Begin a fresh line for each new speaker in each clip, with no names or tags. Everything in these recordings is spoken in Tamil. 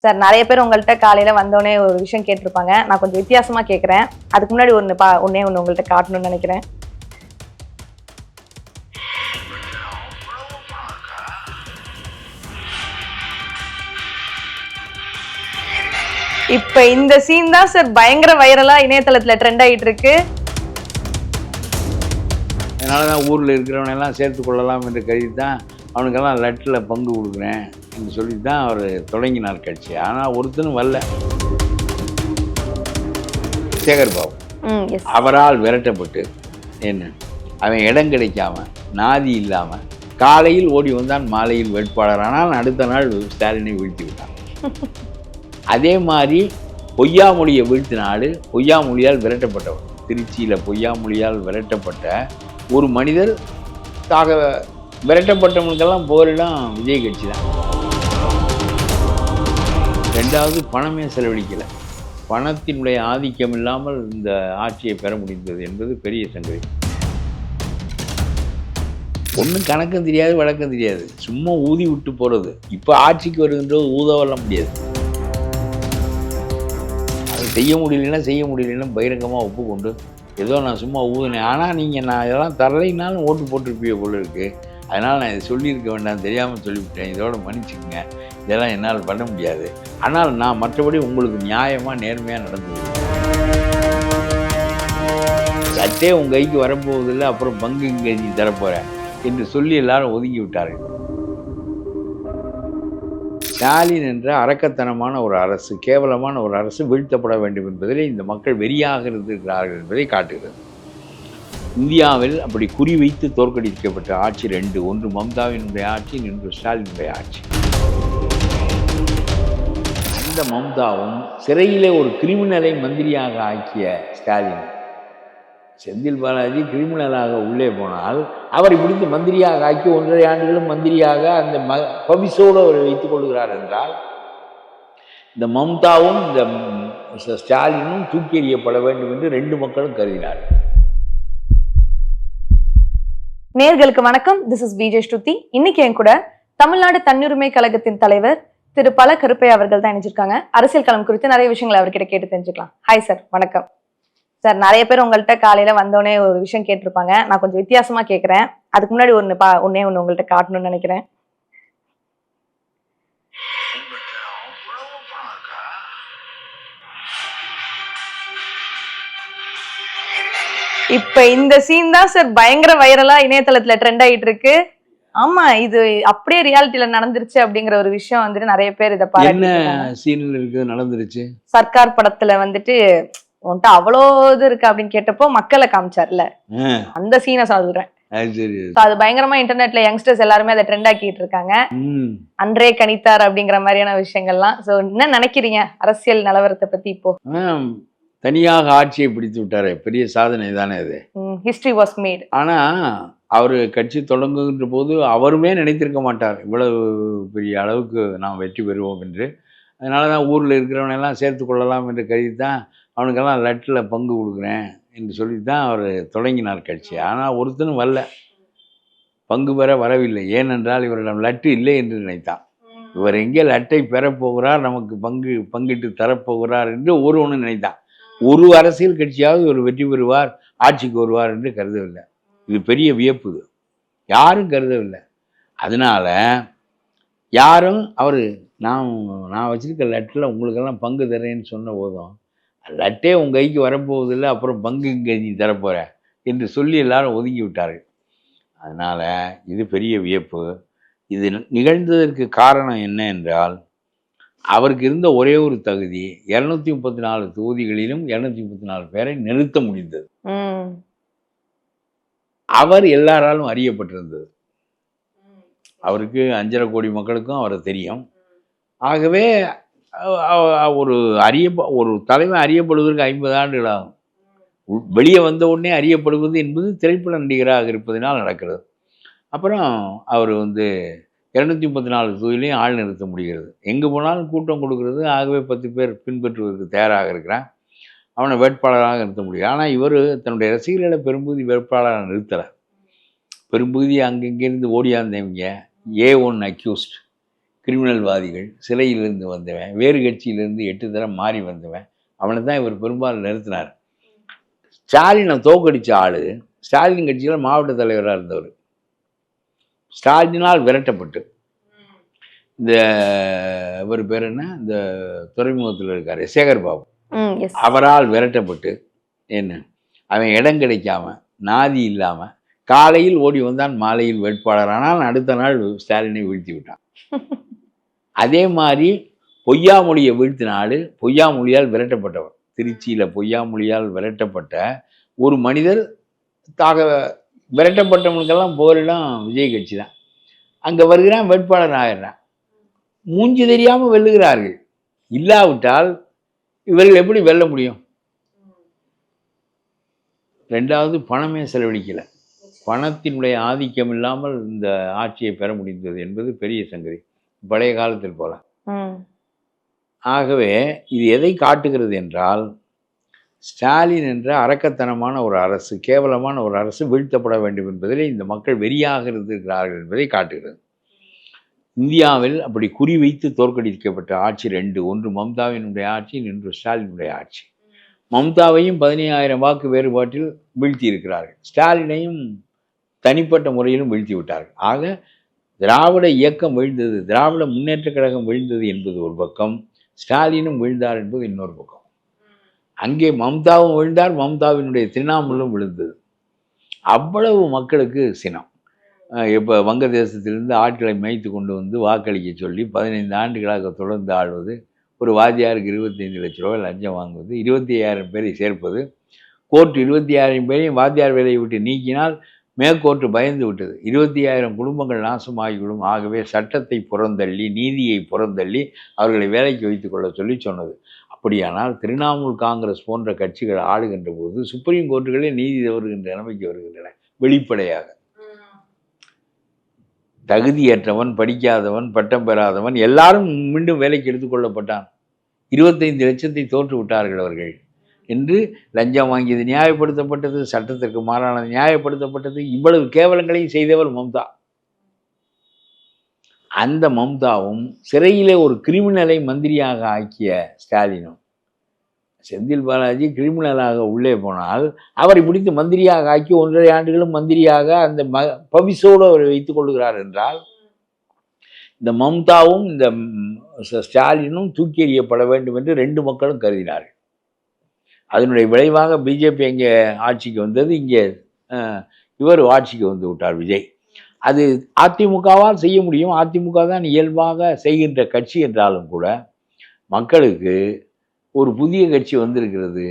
சார் நிறைய பேர் உங்கள்கிட்ட காலையில வந்தோடனே ஒரு விஷயம் கேட்டிருப்பாங்க. நான் கொஞ்சம் வித்தியாசமா கேட்குறேன். அதுக்கு முன்னாடி ஒண்ணே ஒண்ணு உங்கள்கிட்ட காட்டணும்னு நினைக்கிறேன். இப்ப இந்த சீன் தான் சார் பயங்கர வைரலா இணையதளத்துல ட்ரெண்ட் ஆகிட்டு இருக்கு.
அதனால தான் ஊரில் இருக்கிறவனெல்லாம் சேர்த்து கொள்ளலாம் என்று கருதி தான் அவனுக்கெல்லாம் லட்டில் பங்கு கொடுக்குறேன் என்று சொல்லி தான் அவர் தொடங்கினார் கட்சி. ஆனால் ஒருத்தனும் வரல. சேகர் பாபு அவரால் விரட்டப்பட்டு என்ன அவன் இடம் கிடைக்காம நாதி இல்லாமல் காலையில் ஓடி வந்தான், மாலையில் வேட்பாளர். ஆனால் அடுத்த நாள் ஸ்டாலினை வீழ்த்தி விட்டான். அதே மாதிரி பொய்யாமொழியை வீழ்த்தினாடு பொய்யாமொழியால் விரட்டப்பட்டவர். திருச்சியில் பொய்யாமொழியால் விரட்டப்பட்ட ஒரு மனிதர் விரட்டப்பட்டவனுக்கெல்லாம் போரிடம் விஜய் கட்சி தான். ரெண்டாவது பணமே செலவழிக்கலை. பணத்தினுடைய ஆதிக்கம் இல்லாமல் இந்த ஆட்சியை பெற முடிந்தது என்பது பெரிய சங்கதி. ஒன்றும் கணக்கும் தெரியாது, வழக்கம் தெரியாது, சும்மா ஊதி விட்டு போகிறது. இப்போ ஆட்சிக்கு வருகின்றது ஊதவெல்லாம் முடியாது. அது செய்ய முடியலன்னா பகிரங்கமாக ஒப்புக்கொண்டு ஏதோ நான் சும்மா ஊதினேன், ஆனால் நீங்கள் நான் இதெல்லாம் தரலைனாலும் ஓட்டு போட்டிருப்பீங்க போல இருக்குது, அதனால் நான் இதை சொல்லியிருக்க வேண்டாம், தெரியாமல் சொல்லிவிட்டேன், இதோட மன்னிச்சுக்கங்க, இதெல்லாம் என்னால் பண்ண முடியாது, ஆனால் நான் மற்றபடி உங்களுக்கு நியாயமாக நேர்மையாக நடந்தது, சட்டே உங்கள் கைக்கு வரப்போவதில்லை, அப்புறம் பங்கு இங்கே நீ தரப்போகிறேன் என்று சொல்லி எல்லாரும் ஒதுங்கி விட்டார்கள். ஸ்டாலின் என்ற அரக்கத்தனமான ஒரு அரசு, கேவலமான ஒரு அரசு வீழ்த்தப்பட வேண்டும் என்பதிலே இந்த மக்கள் வெறியாக இருக்கிறார்கள் என்பதை காட்டுகிறது. இந்தியாவில் அப்படி குறிவைத்து தோற்கடிக்கப்பட்ட ஆட்சி ரெண்டு. ஒன்று மம்தாவினுடைய ஆட்சி, இன்னொன்று ஸ்டாலினுடைய ஆட்சி. அந்த மம்தாவும் சிறையிலே ஒரு கிரிமினலை மந்திரியாக ஆக்கிய ஸ்டாலின், செந்தில் பாலாஜி கிரிமினலாக உள்ளே போனால் அவரை பிடித்து மந்திரியாக ஆக்கி 1.5 ஆண்டுகளும் மந்திரியாக அந்த பபிசோடு அவரை வைத்துக் கொள்கிறார் என்றால், இந்த மம்தாவும் இந்த ஸ்டாலினும் தூக்கி எறியப்பட வேண்டும் என்று ரெண்டு மக்களும் கருதினார்.
நேயர்களுக்கு வணக்கம். திஸ் இஸ் விஜய் ஸ்ருதி. இன்னைக்கு என் கூட தமிழ்நாடு தன்னுரிமை கழகத்தின் தலைவர் திரு பல கருப்பையா அவர்கள் தான் இணைஞ்சிருக்காங்க. அரசியல் களம் குறித்து நிறைய விஷயங்களை அவர்கிட்ட கேட்டு தெரிஞ்சுக்கலாம். ஹாய் சார், வணக்கம் சார். நிறைய பேர் உங்கள்கிட்ட காலையில வந்தோடனே ஒரு விஷயம் கேட்டிருப்பாங்க. நான் கொஞ்சம் வித்தியாசமா கேட்குறேன். அதுக்கு முன்னாடி ஒண்ணே ஒண்ணு உங்கள்கிட்ட காட்டணும்னு நினைக்கிறேன். இப்ப இந்த சீன் தான் சார் பயங்கர வைரலா இணையதளத்துல ட்ரெண்ட் ஆகிட்டு இருக்கு. ஆமா, இது அப்படியே ரியாலிட்டியில நடந்துருச்சு அப்படிங்கிற ஒரு விஷயம் வந்துட்டு நிறைய பேர் இதை
பாருங்க. நடந்துருச்சு.
சர்க்கார் படத்துல வந்துட்டு உன்ட்ட அவ்வளோ இது இருக்கு அப்படின்னு கேட்டப்போ மக்களை காமிச்சார்ல, அந்த சீனை சொல்றேன். அது பயங்கரமா இன்டர்நெட்ல யங்ஸ்டர்ஸ் எல்லாருமே அதை ட்ரெண்ட் ஆக்கிட்டு இருக்காங்க. அன்றே கணித்தார் அப்படிங்கிற மாதிரியான விஷயங்கள்லாம். சோ என்ன நினைக்கிறீங்க அரசியல் நிலவரத்தை பத்தி? இப்போ
தனியாக ஆட்சியை பிடித்து விட்டாரு, பெரிய சாதனை தானே அது.
History was made.
ஆனா அவர் கட்சி தொடங்குகின்ற போது அவருமே நினைத்திருக்க மாட்டார் இவ்வளவு பெரிய அளவுக்கு நாம் வெற்றி பெறுவோம் என்று. அதனால தான் ஊரில் இருக்கிறவனெல்லாம் சேர்த்து கொள்ளலாம் என்று கருதி தான் அவனுக்கெல்லாம் லட்டில் பங்கு கொடுக்குறேன் என்று சொல்லி தான் அவர் தொடங்கினார் கட்சி. ஆனால் ஒருத்தனும் வரல, பங்கு பெற வரவில்லை. ஏனென்றால் இவரிடம் லட்டு இல்லை என்று நினைத்தான். இவர் எங்கே லட்டை பெறப்போகிறார், நமக்கு பங்கிட்டு தரப்போகிறார் என்று ஒன்று நினைத்தான். ஒரு அரசியல் கட்சியாவது இவர் வெற்றி பெறுவார், ஆட்சிக்கு வருவார் என்று கருதவில்லை. இது பெரிய வியப்பு. யாரும் கருதவில்லை. அதனால யாரும் அவர் நான் வச்சிருக்க லட்டில் உங்களுக்கெல்லாம் பங்கு தரேன்னு சொன்ன போதும், லட்டே உங்கள் கைக்கு வரப்போவதில்லை, அப்புறம் பங்கு இங்கே நீ தரப்போகிற என்று சொல்லி எல்லாரும் ஒதுங்கி விட்டார்கள். அதனால் இது பெரிய வியப்பு. இது நிகழ்ந்ததற்கு காரணம் என்ன என்றால், அவருக்கு இருந்த ஒரே ஒரு தகுதி 234 தொகுதிகளிலும் 234 பேரை நிறுத்த முடிந்தது. அவர் எல்லாராலும் அறியப்பட்டிருந்தது. அவருக்கு 5.5 கோடி மக்களுக்கும் அவரை தெரியும். ஆகவே ஒரு தலைவன் அறியப்படுவதற்கு 50 ஆண்டுகள் ஆகும். வெளியே வந்த உடனே அறியப்படுவது என்பது திரைப்பட நடிகராக இருப்பதனால் நடக்கிறது. அப்புறம் அவர் 234 தொகுதியிலையும் ஆள் நிறுத்த முடிகிறது. எங்கே போனாலும் கூட்டம் கொடுக்கறது. ஆகவே 10 பேர் பின்பற்றுவதற்கு தயாராக இருக்கிறான். அவனை வேட்பாளராக நிறுத்த முடியும். ஆனால் இவர் தன்னுடைய ரசிகர்களை பெரும்பகுதி வேட்பாளராக நிறுத்தலை. பெரும்பகுதி அங்கங்கிருந்து ஓடியாந்தவங்க A1 அக்யூஸ்ட், கிரிமினல்வாதிகள், சிறையிலிருந்து வந்தவன், வேறு கட்சியிலிருந்து 8 தரம் மாறி வந்தவன், அவனை தான் இவர் பெரும்பாலும் நிறுத்தினார். ஸ்டாலினை தோக்கடிச்ச ஆளு ஸ்டாலின் கட்சியில் மாவட்ட தலைவராக இருந்தவர். ஸ்டாலினால் விரட்டப்பட்டு இந்த இவர் பேர் என்ன, இந்த துறைமுகத்தில் இருக்கார் சேகர் பாபு, அவரால் விரட்டப்பட்டு என்ன அவன் இடம் கிடைக்காம நாதி இல்லாமல் காலையில் ஓடி வந்தான், மாலையில் வேட்பாளர் ஆனால் அடுத்த நாள் ஸ்டாலினை வீழ்த்தி விட்டான். அதே மாதிரி பொய்யாமொழியை வீழ்த்தின ஆள் பொய்யாமொழியால் விரட்டப்பட்டவர். திருச்சியில் பொய்யாமொழியால் விரட்டப்பட்ட ஒரு மனிதர் விரட்டப்பட்டவனுக்கெல்லாம் போரிடம் விஜய் கட்சி தான். அங்கே வருகிறான், வேட்பாளர் ஆயிடுறான். மூஞ்சி தெரியாமல் வெல்லுகிறார்கள். இல்லாவிட்டால் இவர்கள் எப்படி வெல்ல முடியும்? ரெண்டாவது, பணமே செலவழிக்கலை. பணத்தினுடைய ஆதிக்கம் இல்லாமல் இந்த ஆட்சியை பெற முடிந்தது என்பது பெரிய சங்கதி, பழைய காலத்தில் போல. ஆகவே இது எதை காட்டுகிறது என்றால், ஸ்டாலின் என்ற அரக்கத்தனமான ஒரு அரசு, கேவலமான ஒரு அரசு வீழ்த்தப்பட வேண்டும் என்பதிலே இந்த மக்கள் வெறியாக இருக்கிறார்கள் என்பதை காட்டுகிறது. இந்தியாவில் அப்படி குறிவைத்து தோற்கடிக்கப்பட்ட ஆட்சி 2. ஒன்று மம்தாவினுடைய ஆட்சி, இன்னொன்று ஸ்டாலினுடைய ஆட்சி. மம்தாவையும் 15,000 வாக்கு வேறுபாட்டில் வீழ்த்தி இருக்கிறார்கள். ஸ்டாலினையும் தனிப்பட்ட முறையிலும் வீழ்த்தி விட்டார்கள். ஆக திராவிட இயக்கம் வீழ்ந்தது, திராவிட முன்னேற்ற கழகம் வீழ்ந்தது என்பது ஒரு பக்கம், ஸ்டாலினும் வீழ்ந்தார் என்பது இன்னொரு பக்கம். அங்கே மம்தாவும் விழுந்தார், மம்தாவினுடைய திரிணாமுலும் விழுந்தது. அவ்வளவு மக்களுக்கு சினம். இப்போ வங்கதேசத்திலிருந்து ஆட்களை மேய்த்து கொண்டு வந்து வாக்களிக்க சொல்லி 15 ஆண்டுகளாக தொடர்ந்து ஆள்வது, ஒரு வாத்தியாருக்கு 25 லட்ச ரூபாய் லஞ்சம் வாங்குவது, 25,000 பேரை சேர்ப்பது, கோர்ட் 25,000 பேரையும் வாத்தியார் வேலையை விட்டு நீக்கினால் மேற்கோர்ட்டு பயந்து விட்டது. 25,000 குடும்பங்கள் நாசமாகிவிடும். ஆகவே சட்டத்தை புறந்தள்ளி, நீதியை புறந்தள்ளி அவர்களை வேலைக்கு வைத்துக் கொள்ள சொல்லி சொன்னது. அப்படியானால் திரிணாமுல் காங்கிரஸ் போன்ற கட்சிகள் ஆளுகின்ற போது சுப்ரீம் கோர்ட்டுகளே நீதி தவறுகின்ற நிலைமைக்கு வருகின்றன. வெளிப்படையாக தகுதியற்றவன், படிக்காதவன், பட்டம் பெறாதவன் எல்லாரும் மீண்டும் வேலைக்கு எடுத்துக்கொள்ளப்பட்டான். 25 லட்சத்தை தோற்று விட்டார்கள் அவர்கள் என்று லஞ்சம் வாங்கியது நியாயப்படுத்தப்பட்டது, சட்டத்திற்கு மாறானது நியாயப்படுத்தப்பட்டது. இவ்வளவு கேவலங்களையும் செய்தவர் மம்தா. அந்த மம்தாவும் சிறையிலே ஒரு கிரிமினலை மந்திரியாக ஆக்கிய ஸ்டாலினும், செந்தில் பாலாஜி கிரிமினலாக உள்ளே போனால் அவரை பிடித்து மந்திரியாக ஆக்கி 1.5 ஆண்டுகளும் மந்திரியாக அந்த பவிசோடு அவரை வைத்துக் கொள்கிறார் என்றால், இந்த மம்தாவும் இந்த ஸ்டாலினும் தூக்கி எறியப்பட வேண்டும் என்று 2 மக்களும் கருதினார்கள். அதனுடைய விளைவாக பிஜேபி இங்கே ஆட்சிக்கு வந்தது. இங்கே இவர் ஆட்சிக்கு வந்து விட்டார் விஜய். அது அதிமுகவால் செய்ய முடியும். அதிமுக தான் இயல்பாக செய்கின்ற கட்சி என்றாலும் கூட மக்களுக்கு ஒரு புதிய கட்சி வந்திருக்கிறது.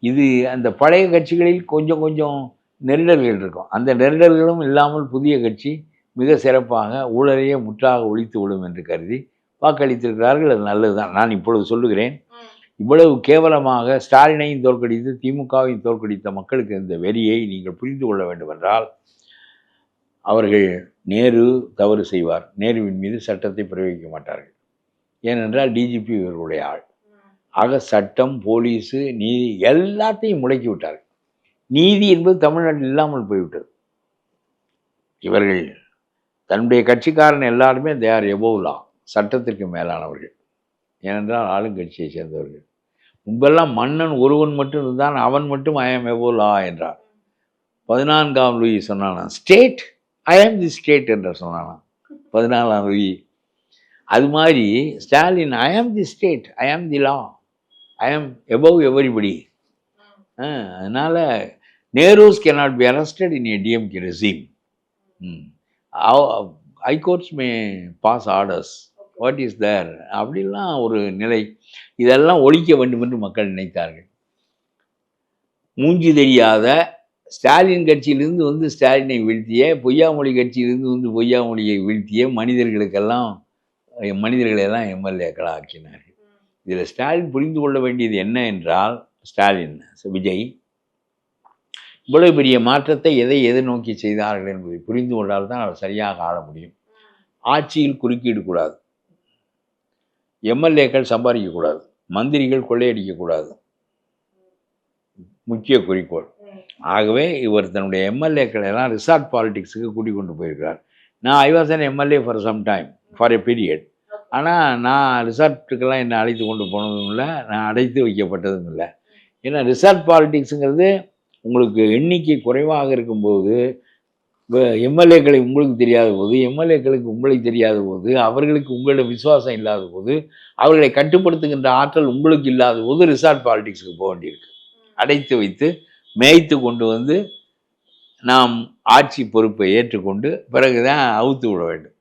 இது அந்த பழைய கட்சிகளில் கொஞ்சம் கொஞ்சம் நெருடல்கள் இருக்கும். அந்த நெருடல்களும் இல்லாமல் புதிய கட்சி மிக சிறப்பாக ஊழலையே முற்றாக ஒழித்து விடும் என்று கருதி வாக்களித்திருக்கிறார்கள். அது நல்லதுதான். நான் இப்பொழுது சொல்லுகிறேன், இவ்வளவு கேவலமாக ஸ்டாலினையும் தோற்கடித்து திமுகவையும் தோற்கடித்த மக்களுக்கு இந்த வெறியை நீங்கள் புரிந்து கொள்ள வேண்டும் என்றால், அவர்கள் நேரு தவறு செய்வார், நேருவின் மீது சட்டத்தை பிரயோகிக்க மாட்டார்கள். ஏனென்றால் டிஜிபி இவர்களுடைய ஆள். ஆக சட்டம், போலீஸு, நீதி எல்லாத்தையும் முடக்கி விட்டார்கள். நீதி என்பது தமிழ்நாட்டில் இல்லாமல் போய்விட்டது. இவர்கள் தன்னுடைய கட்சிக்காரன் எல்லாருமே தேர் எபோவ் லா, சட்டத்திற்கு மேலானவர்கள். ஏனென்றால் ஆளுங்கட்சியை சேர்ந்தவர்கள். முன்பெல்லாம் மன்னன் ஒருவன் மட்டும் இருந்தான், அவன் மட்டும் ஐ ஆம் எபோவ் லா என்றார். 14ஆம் லூயி சொன்னானா ஸ்டேட், ஐ ஆம் தி ஸ்டேட் என்று சொன்னானா 14ஆம் லூயி. அது மாதிரி ஸ்டாலின் ஐ ஆம் தி ஸ்டேட், ஐ ஆம் தி லா, ஐ ஆம் எபோவ் எவரிபடி. அதனால் Nehrus cannot be arrested in a DMK regime. High courts may pass orders, what is there அப்படிலாம் ஒரு நிலை. இதெல்லாம் ஒழிக்க வேண்டும் என்று மக்கள் நினைத்தார்கள். மூஞ்சி தெரியாத ஸ்டாலின் கட்சியிலிருந்து வந்து ஸ்டாலினை வீழ்த்திய, பொய்யாமொழி கட்சியிலிருந்து வந்து பொய்யாமொழியை வீழ்த்திய மனிதர்களெல்லாம் எம்எல்ஏக்களாக ஆக்கினார்கள். இதில் ஸ்டாலின் புரிந்து கொள்ள வேண்டியது என்ன என்றால், ஸ்டாலின் விஜய் இவ்வளவு பெரிய மாற்றத்தை எதை நோக்கி செய்தார்கள் என்பதை புரிந்து கொண்டால் தான் அவர் சரியாக ஆள முடியும். ஆட்சியில் குறுக்கீடு கூடாது, எம்எல்ஏக்கள் சம்பாதிக்கக்கூடாது, மந்திரிகள் கொள்ளையடிக்கக்கூடாது, முக்கிய குறிக்கோள். ஆகவே இவர் தன்னுடைய எம்எல்ஏக்கள் எல்லாம் ரிசார்ட் பாலிடிக்ஸுக்கு கூட்டிக் கொண்டு போயிருக்கிறார். நான் I was an MLA for some time, for a period. ஆனால் நான் ரிசார்ட்டுக்கெல்லாம் என்னை அழைத்து கொண்டு போனதும் இல்லை, நான் அடைத்து வைக்கப்பட்டதும் இல்லை. ஏன்னா ரிசார்ட் பாலிடிக்ஸுங்கிறது உங்களுக்கு எண்ணிக்கை குறைவாக இருக்கும்போது, எம்எல்ஏக்களை உங்களுக்கு தெரியாத போது, எம்எல்ஏக்களுக்கு உங்களை தெரியாத போது, அவர்களுக்கு உங்களிடம் விசுவாசம் இல்லாத போது, அவர்களை கட்டுப்படுத்துகின்ற ஆற்றல் உங்களுக்கு இல்லாத போது ரிசார்ட் பாலிடிக்ஸுக்கு போக வேண்டியிருக்கு. அடைத்து வைத்து மேய்த்து கொண்டு வந்து நாம் ஆட்சி பொறுப்பை ஏற்றுக்கொண்டு பிறகுதான் அவுத்து விட வேண்டும்.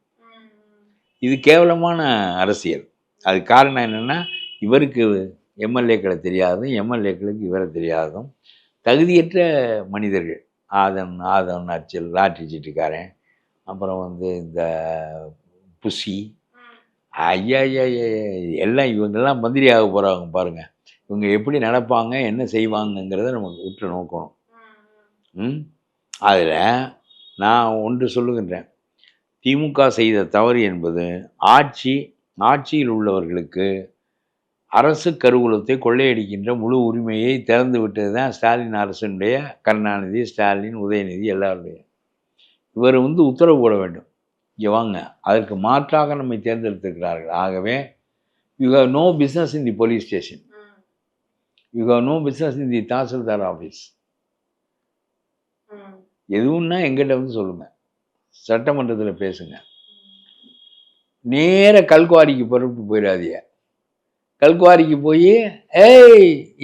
இது கேவலமான அரசியல். அது காரணம் என்னென்னா, இவருக்கு எம்எல்ஏக்களை தெரியாதும், எம்எல்ஏக்களுக்கு இவரை தெரியாதும், தகுதியற்ற மனிதர்கள். ஆதன் அர்ச்சல், லாட்ரி சீட்டுக்காரன், அப்புறம் வந்து இந்த புசி, ஐயா எல்லாம் இவங்கெல்லாம் மந்திரி ஆக போகிறாங்க பாருங்கள். இவங்க எப்படி நடப்பாங்க, என்ன செய்வாங்கங்கிறத நமக்கு உற்று நோக்கணும். அதில் நான் ஒன்று சொல்லுகின்றேன். திமுக செய்த தவறு என்பது ஆட்சியில் உள்ளவர்களுக்கு அரசு கருவூலத்தை கொள்ளையடிக்கின்ற முழு உரிமையை திறந்து விட்டது தான் ஸ்டாலின் அரசுடைய, கருணாநிதி, ஸ்டாலின், உதயநிதி எல்லாருடைய. இவர் வந்து உத்தரவு போட வேண்டும், இங்கே வாங்க. அதற்கு மாற்றாக நம்மை தேர்ந்தெடுத்திருக்கிறார்கள். ஆகவே you have no business in the police station, you have no business in the tahsildar office. எதுவும்னா எங்கிட்ட வந்து சொல்லுங்கள், சட்டமன்றத்தில் பேசுங்க. நேர கல்குவாரிக்கு பொறுப்பு போயிடாதீங்க. கல்குவாரிக்கு போய்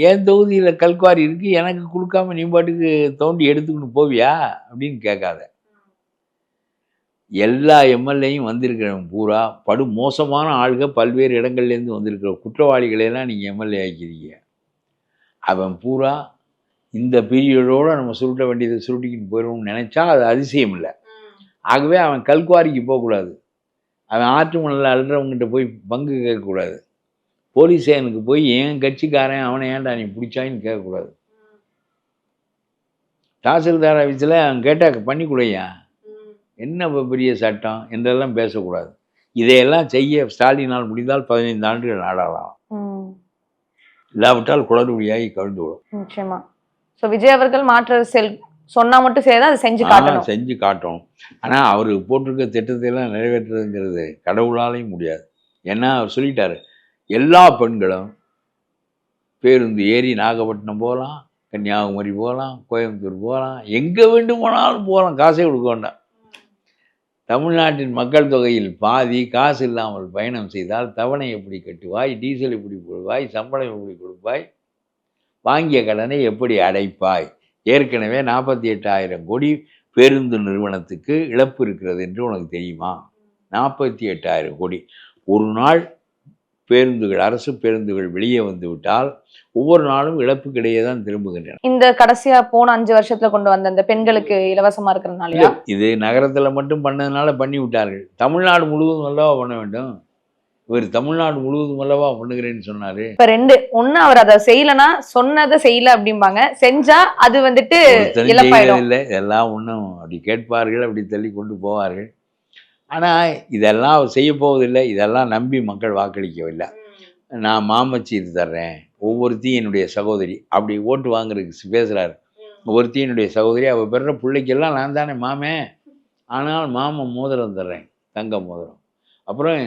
என் தொகுதியில் கல்குவாரி இருக்குது, எனக்கு கொடுக்காம நீ பாட்டுக்கு தோண்டி எடுத்துக்கிட்டு போவியா அப்படின்னு கேட்காத. எல்லா எம்எல்ஏயும் வந்திருக்கிறவங்க பூரா படு மோசமான ஆளுக, பல்வேறு இடங்கள்லேருந்து வந்திருக்கிற குற்றவாளிகளெல்லாம் நீங்கள் எம்எல்ஏ ஆக்கிறீங்க. அவன் பூரா இந்த பீரியடோடு நம்ம சுருட்ட வேண்டியதை சுருட்டிக்கிட்டு போயிடுவோம்னு நினச்சா அது அதிசயம் இல்லை. ஆகவே அவன் கல்குவாரிக்கு போகக்கூடாது, அவன் ஆற்று மணலில் அழுறவங்ககிட்ட போய் பங்கு கேட்கக்கூடாது, போலீஸ் ஸ்டேஷனுக்கு போய் என் கட்சிக்காரன் அவனை ஏன்டா நீ பிடிச்சாயின்னு கேட்கக்கூடாது. தாசில்தார் ஆஃபீஸில் அவன் கேட்டால் பண்ணி கொடுயா, என்ன பெரிய சட்டம் என்றெல்லாம் பேசக்கூடாது. இதையெல்லாம் செய்ய ஸ்டாலினால் முடிந்தால் 15 ஆண்டுகள் ஆடலாம், இல்லாவிட்டால் குளறுபடியாகி கவிழ்ந்து விடும்.
நிச்சயமா. ஸோ விஜய் அவர்கள் மாற்ற சொன்னா மட்டும் செய்யதான் அதை செஞ்சு காட்டணும். ஆனால் அவர் போட்டிருக்க திட்டத்தையெல்லாம் நிறைவேற்றுறதுங்கிறது கடவுளாலையும் முடியாது. ஏன்னா அவர் சொல்லிட்டாரு, எல்லா பெண்களும் பேருந்து ஏறி நாகப்பட்டினம் போகலாம், கன்னியாகுமரி போகலாம், கோயம்புத்தூர் போகலாம், எங்கே வேண்டும் போனாலும் போகலாம், காசே கொடுக்க வேண்டாம். தமிழ்நாட்டின் மக்கள் தொகையில் பாதி காசு இல்லாமல் பயணம் செய்தால் தவணை எப்படி கட்டுவாய், டீசல் எப்படி போடுவாய், சம்பளம் எப்படி கொடுப்பாய், வாங்கிய கடனை எப்படி அடைப்பாய்? ஏற்கனவே 48,000 கோடி பேருந்து நிறுவனத்துக்கு இழப்பு இருக்கிறது என்று உனக்கு தெரியுமா? 48,000 கோடி. ஒரு நாள் பேருந்துகள், அரசு பேருந்துகள் வெளியே வந்து விட்டால் ஒவ்வொரு நாளும் இழப்புக்கிடையே தான் திரும்புகின்றன. இந்த கடைசியா போன 5 வருஷத்துல கொண்டு வந்த அந்த பெண்களுக்கு இலவசமா இருக்கிறதுனால,
இது நகரத்துல மட்டும் பண்ணதுனால பண்ணி விட்டார்கள். தமிழ்நாடு முழுவதும் அல்லவா பண்ண வேண்டும். இவர் தமிழ்நாடு முழுவதும் அல்லவா பண்ணுகிறேன்னு சொன்னாரு.
இப்ப ஒண்ணு அவர் அதை செய்யலன்னா சொன்னதை செய்யல அப்படிம்பாங்க, செஞ்சா அது வந்துட்டு
இல்லை, இதெல்லாம் ஒன்றும் அப்படி கேட்பார்கள், அப்படி தள்ளி கொண்டு போவார்கள். ஆனால் இதெல்லாம் அவர் செய்ய போவதில்லை. இதெல்லாம் நம்பி மக்கள் வாக்களிக்கவில்லை. நான் மாமச்சீர் தர்றேன், ஒவ்வொருத்தையும் என்னுடைய சகோதரி, அப்படி ஓட்டு வாங்குறதுக்கு பேசுகிறாரு. ஒவ்வொருத்தையும் என்னுடைய சகோதரி, அவள் பெற பிள்ளைக்கெல்லாம் நான் தானே மாமே, ஆனால் மாமன் மோதிரம் தர்றேன், தங்க மோதிரம். அப்புறம்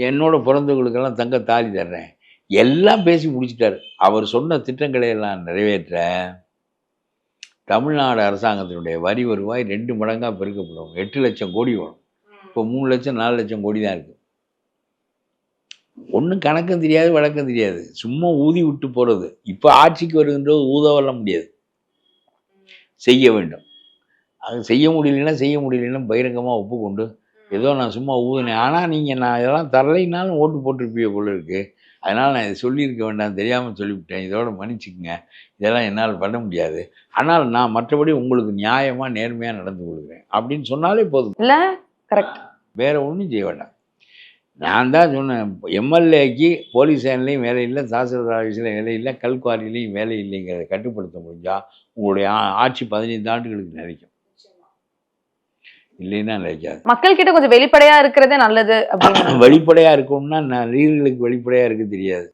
என்னோட பிறந்தவங்களுக்கெல்லாம் தங்க தாலி தர்றேன். எல்லாம் பேசி முடிச்சிட்டார். அவர் சொன்ன திட்டங்களை எல்லாம் நிறைவேற்ற தமிழ்நாடு அரசாங்கத்தினுடைய வரி வருவாய் 2 மடங்காக பெருக்கப்படும். 8 லட்சம் கோடி வரும். இப்போ 3 லட்சம் 4 லட்சம் கோடி தான் இருக்குது. ஒன்றும் கணக்கும் தெரியாது, வழக்கம் தெரியாது, சும்மா ஊதி விட்டு போகிறது. இப்போ ஆட்சிக்கு வருகின்றது ஊத வர முடியாது, செய்ய வேண்டும். அது செய்ய முடியலன்னா பகிரங்கமாக ஒப்புக்கொண்டு ஏதோ நான் சும்மா ஊதினேன், ஆனால் நீங்கள் நான் இதெல்லாம் தரலைனாலும் ஓட்டு போட்டிருப்பீங்க போல இருக்குது, அதனால் நான் இதை சொல்லியிருக்க வேண்டாம், தெரியாமல் சொல்லிவிட்டேன், இதோட மன்னிச்சுக்குங்க, இதெல்லாம் என்னால் பண்ண முடியாது, ஆனால் நான் மற்றபடி உங்களுக்கு நியாயமாக நேர்மையாக நடந்து கொள்கிறேன் அப்படின்னு சொன்னாலே போதும்.
இல்லை, கரெக்ட்.
வேறு ஒன்றும் செய்ய வேண்டாம். நான் தான் சொன்னேன், எம்எல்ஏக்கு போலீஸ் ஸ்டேஷன்லேயும் வேலை இல்லை, தாசில்தார் ஆஃபீஸில் வேலை இல்லை, கல்குவாரிலையும் வேலை இல்லைங்கிறத கட்டுப்படுத்த முடிஞ்சால் உங்களுடைய ஆட்சி 15 ஆண்டுகளுக்கு நினைக்கும். இல்லைன்னா நினைக்காது.
மக்கள் கிட்ட கொஞ்சம் வெளிப்படையா இருக்கிறதே நல்லது.
வெளிப்படையா இருக்கணும்னா நடிகர்களுக்கு வெளிப்படையா இருக்க தெரியாது.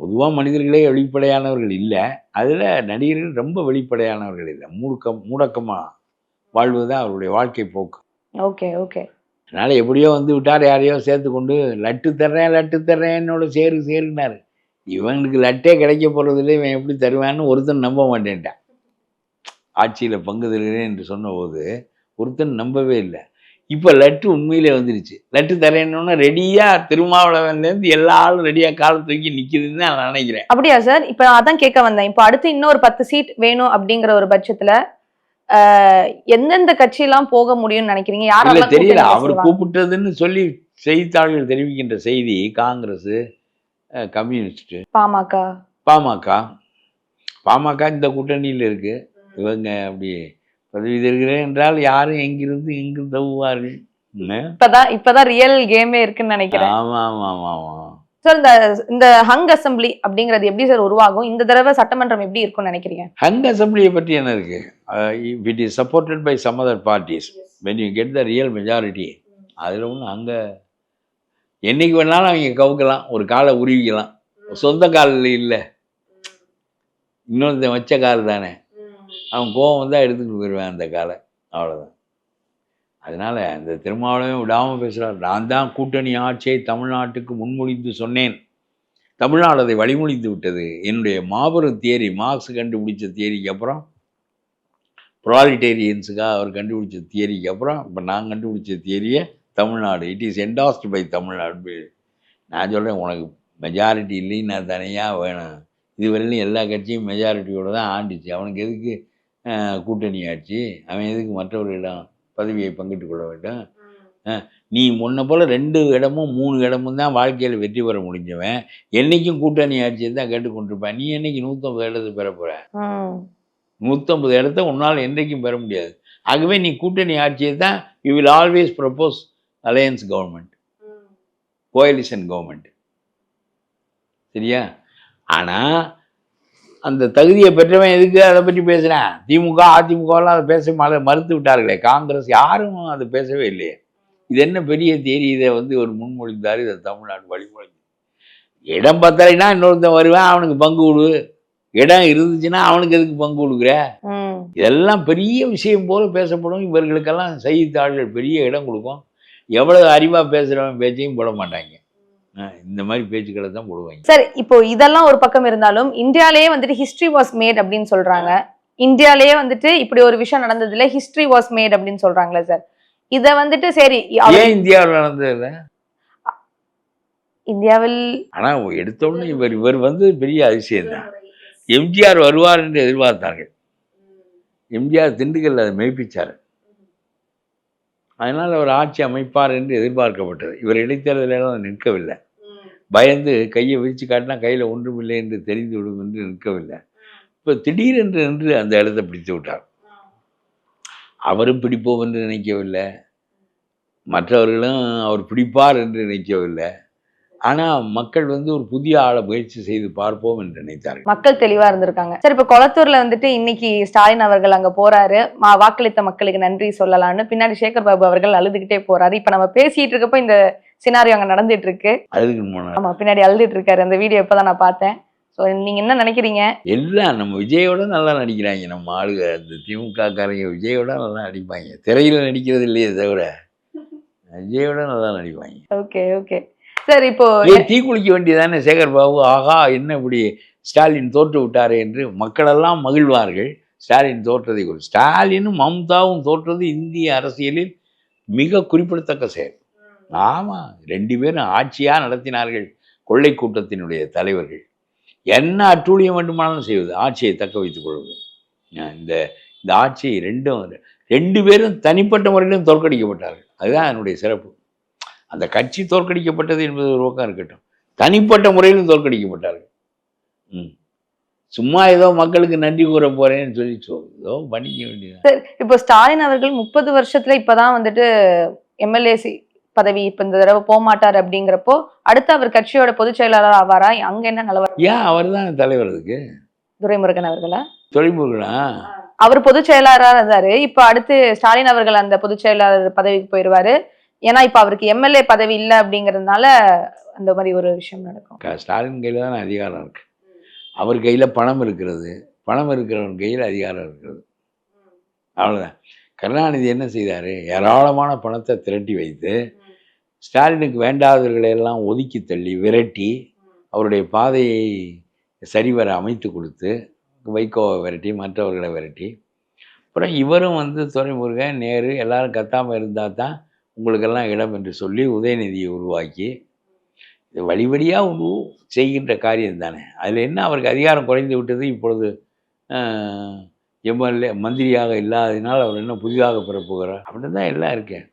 பொதுவாக மனிதர்களே வெளிப்படையானவர்கள் இல்லை, அதில் நடிகர்கள் ரொம்ப வெளிப்படையானவர்கள் இல்லை, மூடக்கமாக வாழ்வதுதான் அவருடைய வாழ்க்கை போக்கு.
Okay okay.
அதனால் எப்படியோ வந்து விட்டார், யாரையோ சேர்த்து கொண்டு லட்டு தர்றேன் என்னோட சேருனாரு. இவனுக்கு லட்டே கிடைக்க போகிறதில்ல, இவன் எப்படி தருவான்னு ஒருத்தன் நம்ப மாட்டேன்ட்டான். ஆட்சியில் பங்கு தருகிறேன் என்று சொன்னபோது ஒருத்தன் நம்பவே இல்லை. இப்போ லட்டு உண்மையிலே வந்துருச்சு. லட்டு தரேன்னொன்னே ரெடியாக திருமாவளவன்லேருந்து எல்லா ஆளும் ரெடியாக காலை தூக்கி நிற்கிதுன்னு நான் நினைக்கிறேன்.
அப்படியா சார்? இப்போ அதான் கேட்க வந்தேன். இப்போ அடுத்து இன்னொரு 10 சீட் வேணும் அப்படிங்கிற ஒரு பட்சத்துல எந்தெந்த கட்சியெல்லாம் போக முடியும்னு நினைக்கிறீங்க?
இல்லை
யாரெல்லாம்
தெரியல.
கூட்டணியில
அவர்
சேருவாங்க?
கூப்பிட்டதுன்னு சொல்லி செய்தித்தாள்கள் தெரிவிக்கின்ற செய்தி காங்கிரஸ், கம்யூனிஸ்ட்,
பாமக
பாமக இந்த கூட்டணியில் இருக்கு. இவங்க அப்படி பதவி தருகிறேன் என்றால் யாரும் எங்கிருந்து எங்கு தவுவார்கள்.
இப்பதான் ரியல் கேமே இருக்குன்னு நினைக்கிறேன்.
ஆமா ஆமா ஆமா ஆமா.
சார் இந்த ஹங் அசெம்பிளி அப்படிங்கிறது எப்படி சார் உருவாகும்? இந்த தடவை சட்டமன்றம் எப்படி இருக்கும்னு நினைக்கிறீங்க?
ஹங் அசெம்பிளியை பற்றி என்ன இருக்கு? If it is supported by some other parties when you get the real majority, அதில் ஒன்று அங்கே என்னைக்கு வேணாலும் அவங்க கவுக்கலாம், ஒரு காலை உருவிக்கலாம். சொந்த காலில் இல்லை, இன்னொருத்த வச்ச கால் தானே. அவன் கோவம் வந்தால் எடுத்துகிட்டு போயிடுவேன் அந்த காலை, அவ்வளோதான். அதனால் அந்த திருமாவளவன் விடாமல் பேசுகிறார். நான் தான் கூட்டணி ஆட்சியை தமிழ்நாட்டுக்கு முன்மொழிந்து சொன்னேன், தமிழ்நாடு அதை வழிமொழிந்து விட்டது. என்னுடைய மாபெரும் தியரி, மார்க்ஸ் கண்டுபிடிச்ச தியரிக்கு அப்புறம், ப்ராலிட்டேரியன்ஸுக்காக அவர் கண்டுபிடிச்ச தியரிக்கு அப்புறம் இப்போ நான் கண்டுபிடிச்ச தியரியை Tamil Nadu, it is endorsed by Tamil Nadu. நான் சொல்கிறேன், உனக்கு மெஜாரிட்டி இல்லைன்னு நான் தனியாக வேணும். இதுவரையிலும் எல்லா கட்சியும் மெஜாரிட்டியோடு தான் ஆண்டுச்சு. அவனுக்கு எதுக்கு கூட்டணி ஆட்சி? அவன் எதுக்கு மற்றவர்களிடம் பதவியை பங்கிட்டு கொள்ள வேண்டும்? நீ முன்ன போல் 2 இடமும் 3 இடமும் தான் வாழ்க்கையில் வெற்றி பெற முடிஞ்சவன். என்றைக்கும் கூட்டணி ஆட்சியை தான் கேட்டுக்கொண்டிருப்பேன். நீ என்னைக்கு 150 இடத்தை பெற போகிற? 150 இடத்த உன்னால் என்றைக்கும் பெற முடியாது. ஆகவே நீ கூட்டணி ஆட்சியை தான் you will always propose alliance government, coalition government. சரியா? ஆனால் அந்த தகுதியை பெற்றவன் எதுக்கு அதை பற்றி பேசுகிறேன்? திமுக அதிமுகலாம் அதை பேச மறுத்து விட்டார்களே. காங்கிரஸ் யாரும் அதை பேசவே இல்லையே. இது என்ன பெரிய தேதி? இதை வந்து ஒரு முன்மொழிந்தார், இதை தமிழ்நாடு வழிமொழிந்து. இடம் பத்தலைன்னா இன்னொருத்தன் வருவேன், அவனுக்கு பங்கு கொடு. இடம் இருந்துச்சுன்னா அவனுக்கு எதுக்கு பங்கு கொடுக்குற? இதெல்லாம் பெரிய விஷயம் போல பேசப்படும். இவர்களுக்கெல்லாம் செய்தித்தாள்கள் பெரிய இடம் கொடுக்கும். எவ்வளவு அறிவாக பேசுகிறவன் பேச்சையும் போட மாட்டாங்க. இந்த மாதிரி பேச்சுக்களை தான் போடுவாங்க.
சார், இப்போ இதெல்லாம் ஒரு பக்கம் இருந்தாலும் இந்தியாலேயே வந்துட்டு ஹிஸ்டரி வாஸ் மேட் அப்படின்னு சொல்றாங்க. இந்தியாலேயே வந்துட்டு இப்படி ஒரு விஷயம் நடந்ததுல ஹிஸ்டரி வாஸ் மேட் அப்படின்னு சொல்றாங்களே சார், இத வந்துட்டு சரி
ஏன் இந்தியாவில் நடந்ததில்ல?
இந்தியாவில்
ஆனா எடுத்தோடனே இவர் வந்து பெரிய அதிசயம் தான். எம்ஜிஆர் வருவார் என்று எதிர்பார்த்தார்கள். எம்ஜிஆர் திண்டுக்கல்ல அதை மெய்ப்பிச்சார். அதனால் அவர் ஆட்சி அமைப்பார் என்று எதிர்பார்க்கப்பட்டது. இவர் இடைத்தேர்தலெல்லாம் நிற்கவில்லை. பயந்து கையை விரிச்சு காட்டினா கையில் ஒன்றுமில்லை என்று தெரிந்து விடும் என்று நிற்கவில்லை. இப்போ திடீரென்று நின்று அந்த இடத்தை பிடித்து விட்டார். அவரும் பிடிப்போம் என்று நினைக்கவில்லை, மற்றவர்களும் அவர் பிடிப்பார் என்று நினைக்கவில்லை. ஆனால் மக்கள் வந்து ஒரு புதிய ஆளை முயற்சி செய்து பார்ப்போம் என்று நினைத்தார்கள்.
மக்கள் தெளிவா இருந்திருக்காங்க. சரி, இப்போ கொளத்தூர்ல வந்துட்டு இன்னைக்கு ஸ்டாலின் அவர்கள் அங்க போறாரு, வாக்களித்த மக்களுக்கு நன்றி சொல்லலாம்னு. பின்னாடி சேகர் பாபு அவர்கள் அழுதுகிட்டே போறாரு. இப்ப நம்ம பேசிட்டு இருக்கப்போ இந்த சினாரியோ அங்க நடந்துட்டு இருக்கு. ஆமா, பின்னாடி அழுதுட்டு இருக்காரு. அந்த வீடியோ இப்பதான் நான் பார்த்தேன். ஸோ நீங்க என்ன நினைக்கிறீங்க?
எல்லாம் நம்ம விஜயோட நல்லா நடிக்கிறாங்க. நம்ம ஆளுங்க அந்த திமுக காரங்க விஜயோட நல்லா நடிப்பாங்க. திரையில நடிக்கிறது இல்லையே தவிர விஜயோட நல்லா நடிப்பாங்க.
ஓகே ஓகே சார், இப்போ
தீ குளிக்க வேண்டியதானே சேகர் பாபு? ஆகா, என்ன இப்படி ஸ்டாலின் தோற்று விட்டாரு என்று மக்களெல்லாம் மகிழ்வார்கள். ஸ்டாலின் தோற்றதை குறித்து. ஸ்டாலினும் மம்தாவும் தோற்றது இந்திய அரசியலில் மிக குறிப்பிடத்தக்க செயல். ஆமாம், 2 பேரும் ஆட்சியாக நடத்தினார்கள். கொள்ளை கூட்டத்தினுடைய தலைவர்கள் என்ன அட்டூழியம் வேண்டுமானாலும் செய்வது, ஆட்சியை தக்க வைத்துக் கொள்வது. இந்த ஆட்சியை 2 பேரும் தனிப்பட்ட முறையிலும் தோற்கடிக்கப்பட்டார்கள். அதுதான் என்னுடைய சிறப்பு. அந்த கட்சி தோற்கடிக்கப்பட்டது என்பது ஒரு பக்கம் இருக்கட்டும், தனிப்பட்ட முறையிலும் தோற்கடிக்கப்பட்டார்கள். சும்மா ஏதோ மக்களுக்கு நன்றி கூற போறேன்னு சொல்லி ஏதோ பண்ணிக்க வேண்டியது.
சார், இப்போ ஸ்டாலின் அவர்கள் 30 வருஷத்துல இப்பதான் வந்துட்டு எம்எல்ஏ பதவி இப்ப இந்த தடவை போக மாட்டார். அப்படிங்கிறப்போ அடுத்து அவர் கட்சியோட பொதுச் செயலாளர் ஆவாரா? அங்க என்ன நிலவரம்?
ஏன் அவர் தான் தலைவர்? அதுக்கு
துரைமுருகன் அவர்களா?
துரைமுருகனா?
அவர் பொதுச் செயலாளராக இருந்தாரு. இப்ப அடுத்து ஸ்டாலின் அவர்கள் அந்த பொதுச் செயலாளர் பதவிக்கு போயிடுவாரு. ஏன்னா இப்ப அவருக்கு எம்எல்ஏ பதவி இல்லை அப்படிங்கிறதுனால அந்த மாதிரி ஒரு விஷயம் நடக்கும்.
ஸ்டாலின் கையில தான் அதிகாரம் இருக்கு. அவர் கையில பணம் இருக்கிறது. பணம் இருக்கிறவன் கையில் அதிகாரம் இருக்கிறது. அவ்வளவுதான். கருணாநிதி என்ன செய்தார்? ஏராளமான பணத்தை திரட்டி வைத்து ஸ்டாலினுக்கு வேண்டாதவர்களை எல்லாம் ஒதுக்கி தள்ளி விரட்டி அவருடைய பாதையை சரிவர அமைத்து கொடுத்து வைகோவை விரட்டி மற்றவர்களை விரட்டி அப்புறம் இவரும் வந்து துரைமுருகன் நேரு எல்லாரும் கத்தாமல் இருந்தால் தான் உங்களுக்கெல்லாம் இடம் என்று சொல்லி உதயநிதியை உருவாக்கி இது வழி வழியாக செய்கின்ற காரியம் தானே. அதில் என்ன அவருக்கு அதிகாரம் குறைந்து விட்டது. இப்பொழுது எம்எல்ஏ மந்திரியாக இல்லாததினால் அவர் என்ன புதிதாக பெறப்போகிறார் அப்படின்னு தான் எல்லாம் இருக்கேன்.